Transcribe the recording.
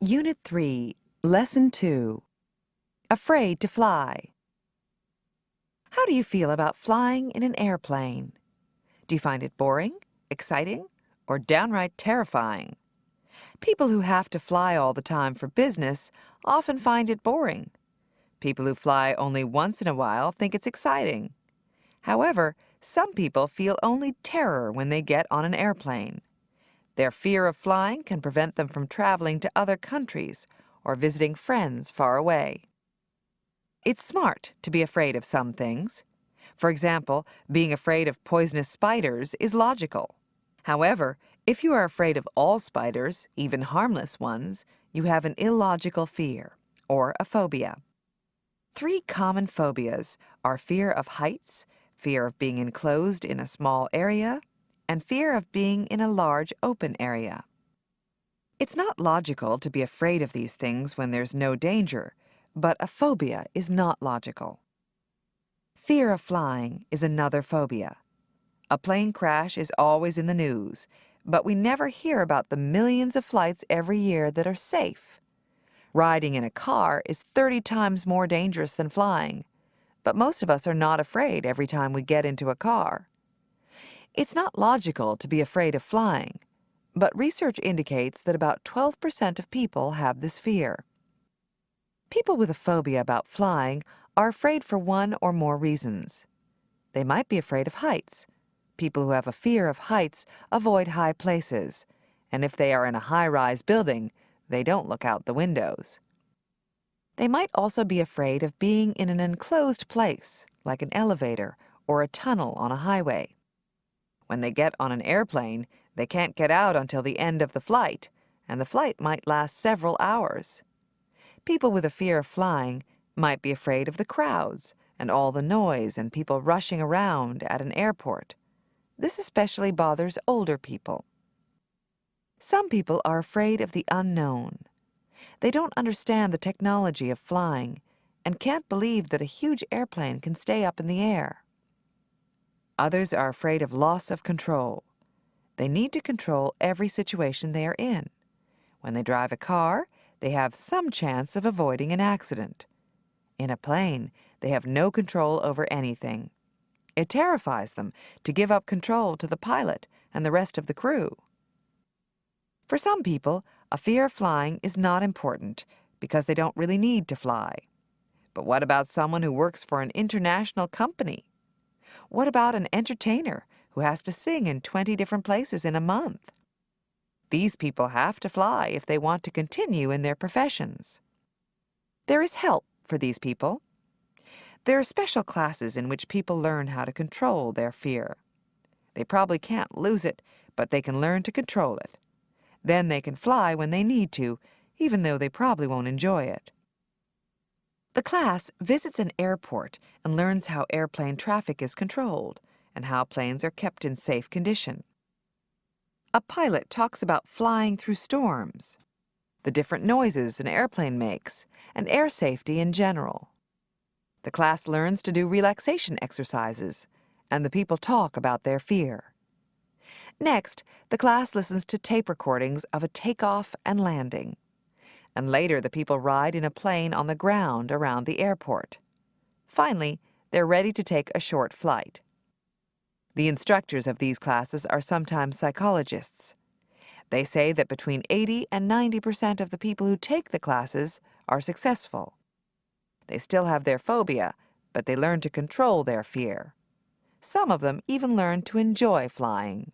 Unit 3, Lesson 2, Afraid to Fly. How do you feel about flying in an airplane? Do you find it boring, exciting, or downright terrifying? People who have to fly all the time for business often find it boring. People who fly only once in a while think it's exciting. However, some people feel only terror when they get on an airplane. Their fear of flying can prevent them from traveling to other countries or visiting friends far away. It's smart to be afraid of some things. For example, being afraid of poisonous spiders is logical. However, if you are afraid of all spiders, even harmless ones, you have an illogical fear, or a phobia. 3 common phobias are fear of heights, fear of being enclosed in a small area, and fear of being in a large open area. It's not logical to be afraid of these things when there's no danger, but a phobia is not logical. Fear of flying is another phobia. A plane crash is always in the news, but we never hear about the millions of flights every year that are safe. Riding in a car is 30 times more dangerous than flying, but most of us are not afraid every time we get into a car. It's not logical to be afraid of flying, but research indicates that about 12% of people have this fear. People with a phobia about flying are afraid for one or more reasons. They might be afraid of heights. People who have a fear of heights avoid high places, and if they are in a high-rise building, they don't look out the windows. They might also be afraid of being in an enclosed place, like an elevator or a tunnel on a highway. When they get on an airplane, they can't get out until the end of the flight, and the flight might last several hours. People with a fear of flying might be afraid of the crowds and all the noise and people rushing around at an airport. This especially bothers older people. Some people are afraid of the unknown. They don't understand the technology of flying and can't believe that a huge airplane can stay up in the air. Others are afraid of loss of control. They need to control every situation they are in. When they drive a car, they have some chance of avoiding an accident. In a plane, they have no control over anything. It terrifies them to give up control to the pilot and the rest of the crew. For some people, a fear of flying is not important because they don't really need to fly. But what about someone who works for an international company? What about an entertainer who has to sing in 20 different places in a month? These people have to fly if they want to continue in their professions. There is help for these people. There are special classes in which people learn how to control their fear. They probably can't lose it, but they can learn to control it. Then they can fly when they need to, even though they probably won't enjoy it. The class visits an airport and learns how airplane traffic is controlled and how planes are kept in safe condition. A pilot talks about flying through storms, the different noises an airplane makes, and air safety in general. The class learns to do relaxation exercises, and the people talk about their fear. Next, the class listens to tape recordings of a takeoff and landing. And later the people ride in a plane on the ground around the airport. Finally, they're ready to take a short flight. The instructors of these classes are sometimes psychologists. They say that between 80 and 90% of the people who take the classes are successful. They still have their phobia, but they learn to control their fear. Some of them even learn to enjoy flying.